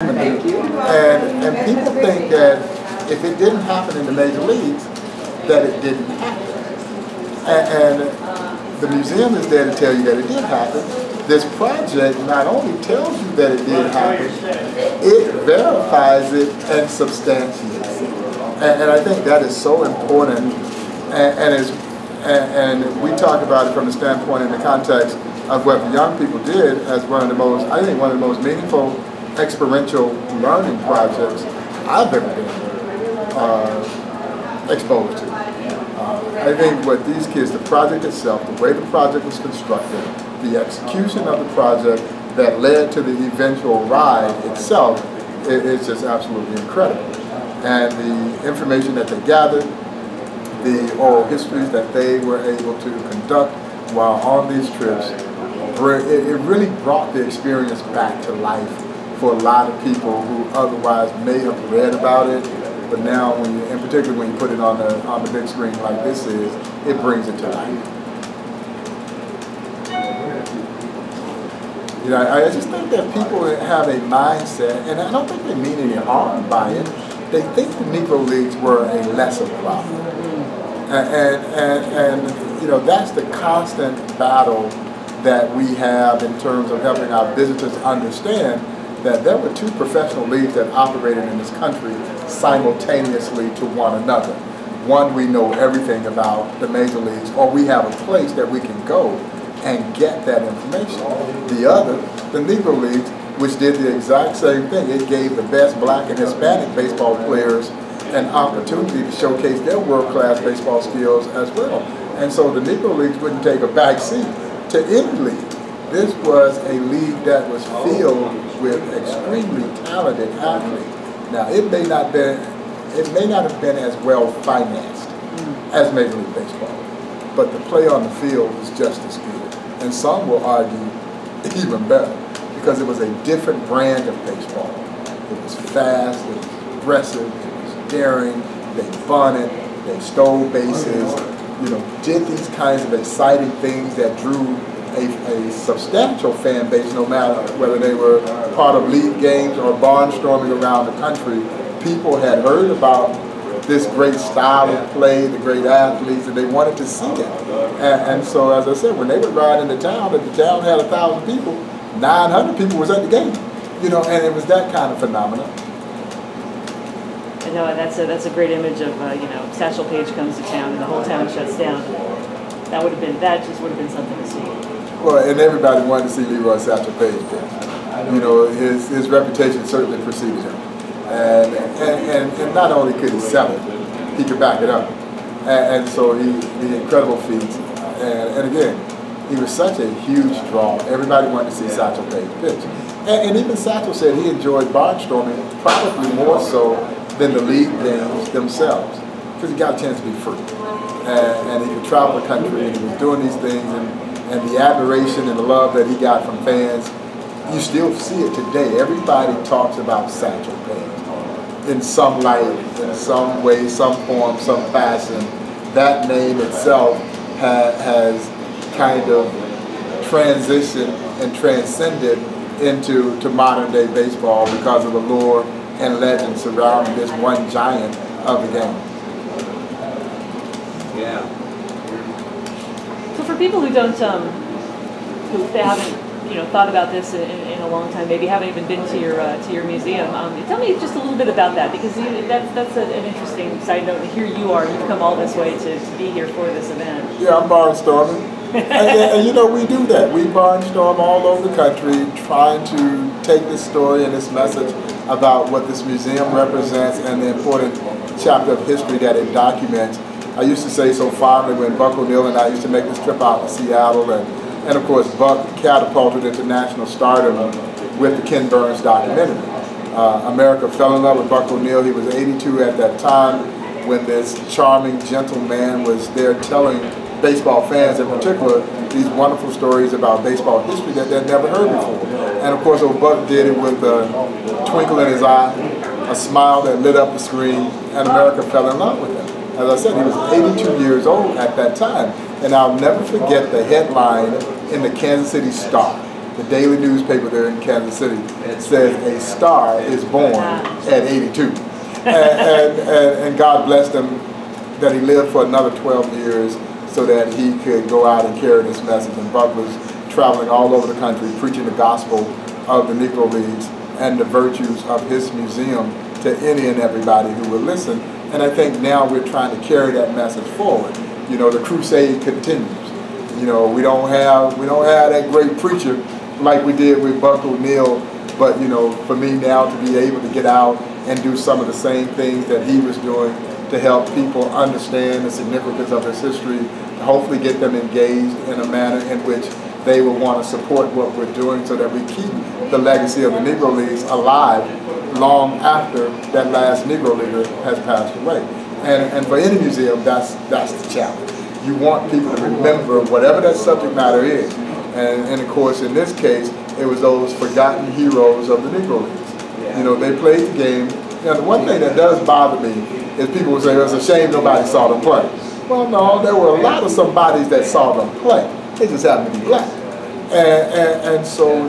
Thank you. And people think that if it didn't happen in the major leagues, that it didn't happen. And the museum is there to tell you that it did happen. This project not only tells you that it did happen, it verifies it and substantiates it. And I think that is so important. And we talk about it from the standpoint in the context of what the young people did as one of the most, I think one of the most meaningful experiential learning projects I've ever been exposed to. I think what these kids, the project itself, the way the project was constructed, the execution of the project that led to the eventual ride itself, is just absolutely incredible. And the information that they gathered, the oral histories that they were able to conduct while on these trips, it really brought the experience back to life for a lot of people who otherwise may have read about it, but now, when you, and particularly when you put it on the big screen like this is, it brings it to life. You know, I just think that people have a mindset, and I don't think they mean any harm by it. They think the Negro Leagues were a lesser problem, and you know, that's the constant battle that we have in terms of helping our visitors understand that there were two professional leagues that operated in this country simultaneously to one another. One, we know everything about the major leagues, or we have a place that we can go and get that information. The other, the Negro Leagues, which did the exact same thing. It gave the best black and Hispanic baseball players an opportunity to showcase their world-class baseball skills as well. And so the Negro Leagues wouldn't take a back seat to any league. This was a league that was filled with extremely talented athletes. Now, it may not have been as well financed as Major League Baseball, but the play on the field was just as good. And some will argue even better, because it was a different brand of baseball. It was fast, it was aggressive, it was daring, they bunted, they stole bases, you know, did these kinds of exciting things that drew a substantial fan base, no matter whether they were part of league games or barnstorming around the country. People had heard about this great style of play, the great athletes, and they wanted to see it. And so, as I said, when they would ride into town, if the town had 1,000 people, 900 people was at the game. You know, and it was that kind of phenomenon. I know, that's a great image of you know, Satchel Paige comes to town and the whole town shuts down. That just would have been something to see. Well, and everybody wanted to see Leroy Satchel Paige pitch. You know, his reputation certainly preceded him. And not only could he sell it, he could back it up. And so the incredible feats. And again, he was such a huge draw. Everybody wanted to see Satchel Paige pitch. And even Satchel said he enjoyed barnstorming probably more so than the league games themselves, because he got a chance to be free. And he could travel the country, and he was doing these things, and the admiration and the love that he got from fans, you still see it today. Everybody talks about Satchel Paige in some light, in some way, some form, some fashion. That name itself has kind of transitioned and transcended into modern day baseball because of the lore and legend surrounding this one giant of the game. Yeah. So for people who don't, who they haven't, you know, thought about this in a long time, maybe haven't even been to your museum, tell me just a little bit about that, because that's an interesting side note. Here you are, you've come all this way to be here for this event. Yeah, I'm barnstorming. and you know, we do that. We barnstorm all over the country trying to take this story and this message about what this museum represents and the important chapter of history that it documents. I used to say so fondly when Buck O'Neill and I used to make this trip out to Seattle, and of course Buck catapulted into national stardom with the Ken Burns documentary. America fell in love with Buck O'Neill. He was 82 at that time when this charming, gentle man was there telling baseball fans in particular these wonderful stories about baseball history that they'd never heard before. And of course, old Buck did it with a twinkle in his eye, a smile that lit up the screen, and America fell in love with him. As I said, he was 82 years old at that time. And I'll never forget the headline in the Kansas City Star. the daily newspaper there in Kansas City says a star is born at 82. And God blessed him that he lived for another 12 years so that he could go out and carry this message. And Buck was traveling all over the country preaching the gospel of the Negro Leagues and the virtues of his museum to any and everybody who would listen. And I think now we're trying to carry that message forward. You know, the crusade continues. You know, we don't have that great preacher like we did with Buck O'Neil, but you know, for me now to be able to get out and do some of the same things that he was doing to help people understand the significance of his history, to hopefully get them engaged in a manner in which they will want to support what we're doing so that we keep the legacy of the Negro Leagues alive long after that last Negro Leaguer has passed away. And for any museum, that's the challenge. You want people to remember whatever that subject matter is. And of course, in this case, it was those forgotten heroes of the Negro Leagues. You know, they played the game. Now, the one thing that does bother me is people will say, well, it's a shame nobody saw them play. Well, no, there were a lot of somebodies that saw them play. They just happened to be black. And so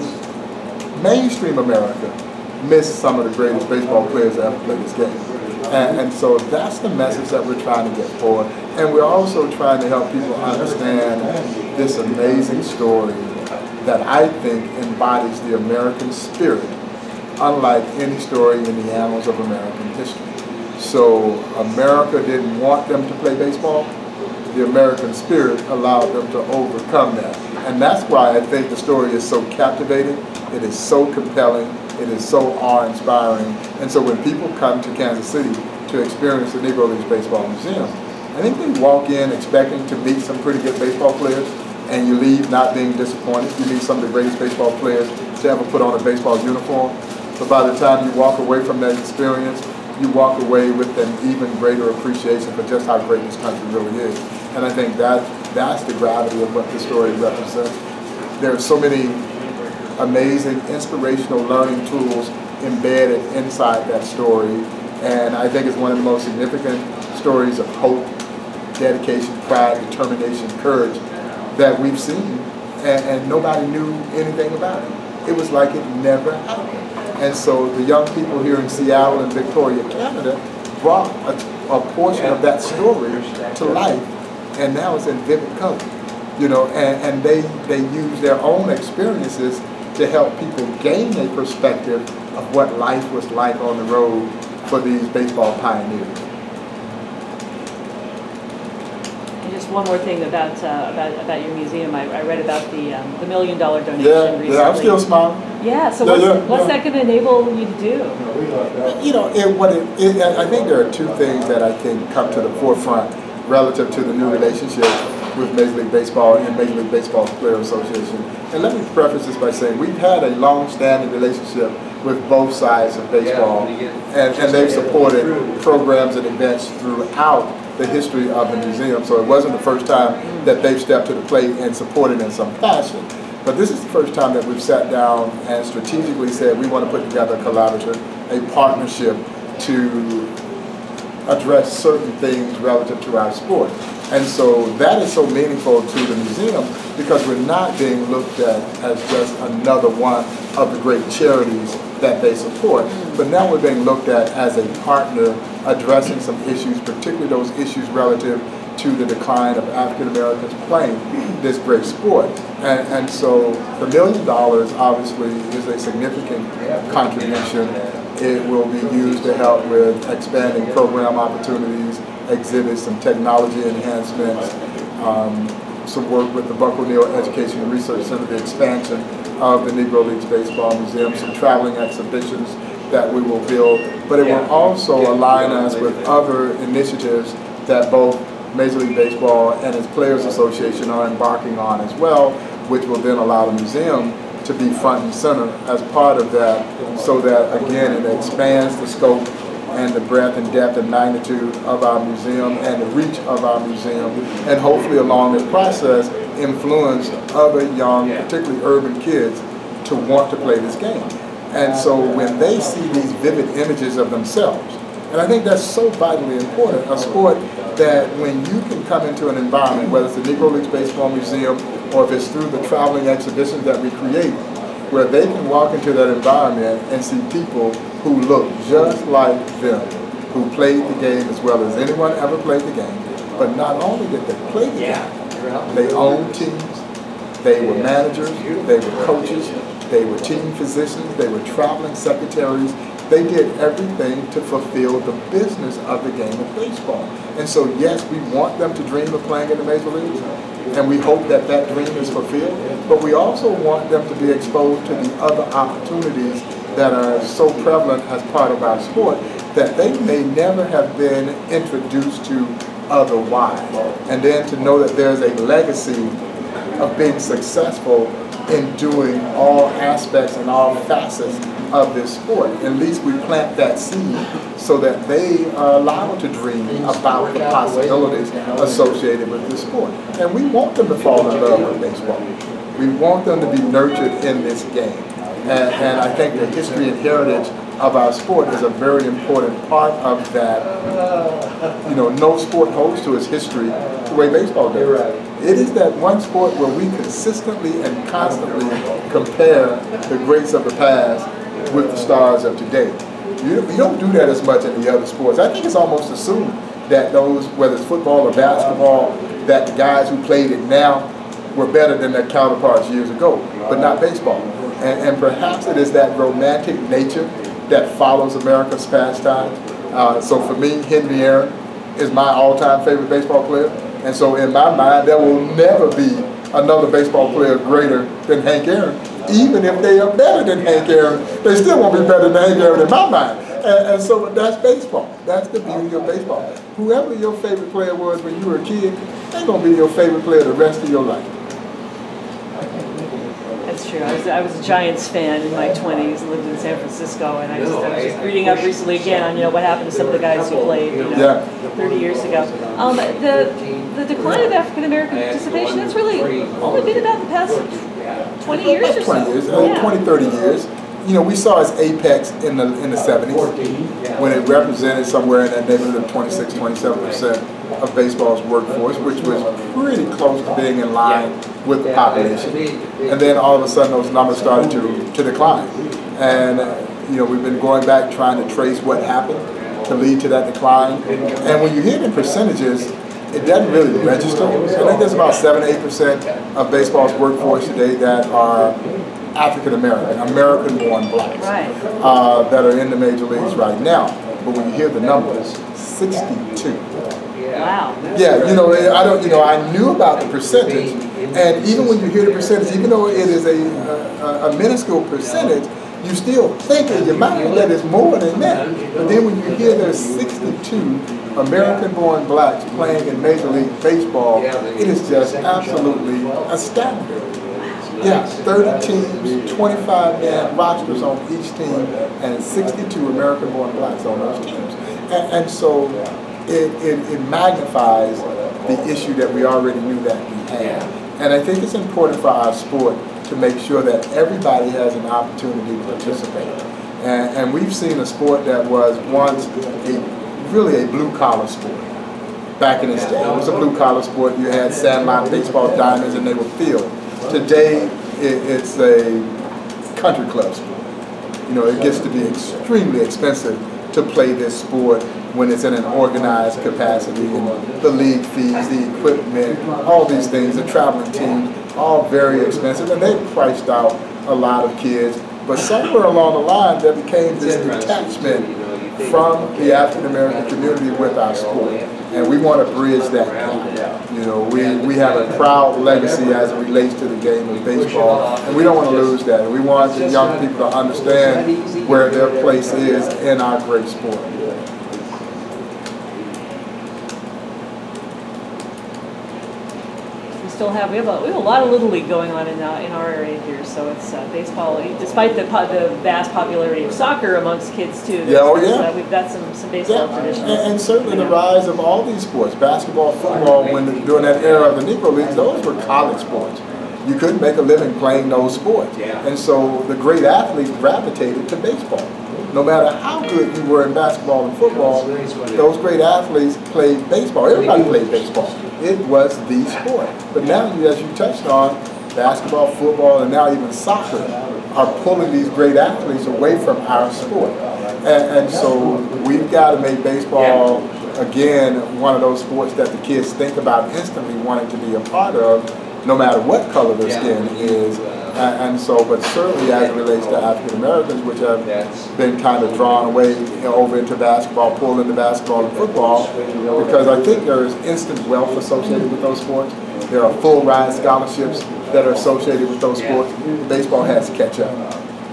mainstream America missed some of the greatest baseball players that ever played this game. And so that's the message that we're trying to get forward. And we're also trying to help people understand this amazing story that I think embodies the American spirit, unlike any story in the annals of American history. So America didn't want them to play baseball. The American spirit allowed them to overcome that. And that's why I think the story is so captivating, it is so compelling, it is so awe-inspiring. And so when people come to Kansas City to experience the Negro Leagues Baseball Museum, I think they walk in expecting to meet some pretty good baseball players, and you leave not being disappointed. You meet some of the greatest baseball players to ever put on a baseball uniform. But by the time you walk away from that experience, you walk away with an even greater appreciation for just how great this country really is. And I think that's the gravity of what this story represents. There are so many amazing, inspirational learning tools embedded inside that story. And I think it's one of the most significant stories of hope, dedication, pride, determination, courage that we've seen. And nobody knew anything about it. It was like it never happened. And so the young people here in Seattle and Victoria, Canada, brought a portion of that story to life, and now it's in vivid color. You know, and they use their own experiences to help people gain a perspective of what life was like on the road for these baseball pioneers. And just one more thing about your museum. I read about the $1 million donation recently. Yeah, I'm still smiling. Yeah, so what's that going to enable you to do? You know, I think there are two things that I think come to the forefront relative to the new relationship with Major League Baseball and Major League Baseball Player Association. And let me preface this by saying we've had a long-standing relationship with both sides of baseball, and they've supported programs and events throughout the history of the museum. So it wasn't the first time that they've stepped to the plate and supported in some fashion. But this is the first time that we've sat down and strategically said we want to put together a collaborative, a partnership to address certain things relative to our sport. And so that is so meaningful to the museum because we're not being looked at as just another one of the great charities that they support, but now we're being looked at as a partner addressing some issues, particularly those issues relative to the decline of African Americans playing this great sport. And so the $1 million obviously is a significant contribution. It will be used to help with expanding program opportunities, exhibits, some technology enhancements, some work with the Buck O'Neil Education and Research Center, the expansion of the Negro Leagues Baseball Museum, some traveling exhibitions that we will build, but it will also align us with other initiatives that both Major League Baseball and its Players Association are embarking on as well, which will then allow the museum to be front and center as part of that, so that again it expands the scope and the breadth and depth and magnitude of our museum and the reach of our museum, and hopefully along this process influence other young, particularly urban kids to want to play this game. And so when they see these vivid images of themselves, and I think that's so vitally important, a sport that when you can come into an environment, whether it's the Negro Leagues Baseball Museum or if it's through the traveling exhibitions that we create, where they can walk into that environment and see people who look just like them, who played the game as well as anyone ever played the game. But not only did they play the game, they owned teams, they were managers, they were coaches, they were team physicians, they were traveling secretaries. They did everything to fulfill the business of the game of baseball. And so yes, we want them to dream of playing in the major leagues, and we hope that that dream is fulfilled, but we also want them to be exposed to the other opportunities that are so prevalent as part of our sport that they may never have been introduced to otherwise. And then to know that there's a legacy of being successful in doing all aspects and all facets of this sport. At least we plant that seed so that they are allowed to dream about the possibilities associated with this sport. And we want them to fall in love with baseball. We want them to be nurtured in this game. And I think the history and heritage of our sport is a very important part of that. You know, no sport holds to its history the way baseball does. It is that one sport where we consistently and constantly compare the greats of the past with the stars of today. You don't do that as much in the other sports. I think it's almost assumed that those, whether it's football or basketball, that the guys who played it now were better than their counterparts years ago, but not baseball. And perhaps it is that romantic nature that follows America's pastime. So for me, Henry Aaron is my all-time favorite baseball player. And so in my mind, there will never be another baseball player greater than Hank Aaron. Even if they are better than Hank Aaron, they still won't be better than Hank Aaron in my mind. And so that's baseball. That's the beauty of baseball. Whoever your favorite player was when you were a kid, they're going to be your favorite player the rest of your life. That's true. I was a Giants fan in my 20s, lived in San Francisco, and I was just reading up recently again on what happened to some of the guys who played 30 years ago. The decline of African American participation, that's really only been about the past 20 years or so. 20 years, 20, 30 years. You know, we saw its apex in the 70s when it represented somewhere in that neighborhood of 26, 27% of baseball's workforce, which was pretty close to being in line with the population. And then all of a sudden those numbers started to decline. And you know, we've been going back trying to trace what happened to lead to that decline. And when you hear the percentages, it doesn't really register. I think there's about 7-8% of baseball's workforce today that are African American, American-born blacks, that are in the major leagues right now. But when you hear the numbers, 62. Wow. Yeah, I knew about the percentage, and even when you hear the percentage, even though it is a minuscule percentage, you still think in your mind that it's more than that. But then when you hear there's 62 American-born blacks playing in Major League Baseball, it is just absolutely astounding. Yeah, 30 teams, 25-man rosters on each team, and 62 American-born blacks on those teams. And so it magnifies the issue that we already knew that we had. And I think it's important for our sport to make sure that everybody has an opportunity to participate. And we've seen a sport that was once really a blue-collar sport. Back in its day, it was a blue-collar sport. You had sandlot baseball diamonds and they were filled. Today, it's a country club sport. You know, it gets to be extremely expensive to play this sport when it's in an organized capacity, and the league fees, the equipment, all these things, the traveling team, all very expensive, and they've priced out a lot of kids. But somewhere along the line, there became this detachment from the African American community with our sport, and we want to bridge that gap. You know, we have a proud legacy as it relates to the game of baseball, and we don't want to lose that. And we want the young people to understand where their place is in our great sport. We have a lot of Little League going on in our area here, so it's baseball, despite the vast popularity of soccer amongst kids too. We've got some baseball traditions. And certainly the rise of all these sports, basketball, football, during that era of the Negro Leagues, those were college sports. You couldn't make a living playing those sports. And so the great athletes gravitated to baseball. No matter how good you were in basketball and football, those great athletes played baseball. Everybody played baseball. It was the sport. But now, as you touched on, basketball, football, and now even soccer are pulling these great athletes away from our sport. And so we've got to make baseball, again, one of those sports that the kids think about instantly wanting to be a part of, no matter what color their skin is. And so, but certainly as it relates to African Americans, which have been kind of drawn away over into basketball, pulled into basketball and football, because I think there is instant wealth associated with those sports. There are full ride scholarships that are associated with those sports. Baseball has to catch up.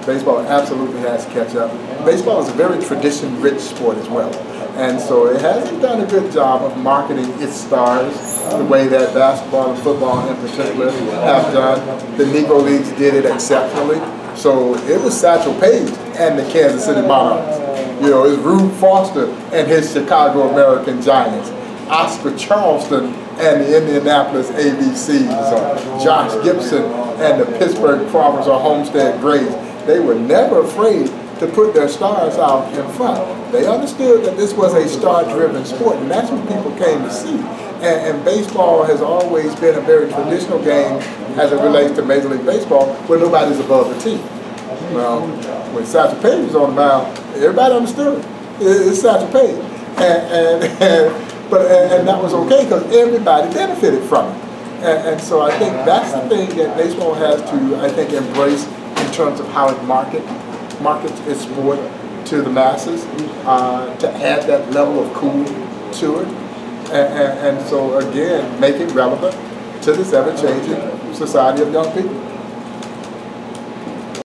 Baseball absolutely has to catch up. Baseball is a very tradition-rich sport as well. And so it hasn't done a good job of marketing its stars the way that basketball and football in particular have done. The Negro Leagues did it exceptionally. So it was Satchel Paige and the Kansas City Monarchs. You know, it's Rube Foster and his Chicago American Giants. Oscar Charleston and the Indianapolis ABCs, or Josh Gibson and the Pittsburgh Farmers or Homestead Grays. They were never afraid to put their stars out in front. They understood that this was a star-driven sport, and that's what people came to see. And baseball has always been a very traditional game as it relates to Major League Baseball, where nobody's above the team. Well, when Satchel Paige was on the mound, everybody understood it's Satchel Paige, and that was okay because everybody benefited from it. And so I think that's the thing that baseball has to, I think, embrace in terms of how it markets its sport to the masses, to add that level of cool to it, and so again, make it relevant to this ever-changing society of young people.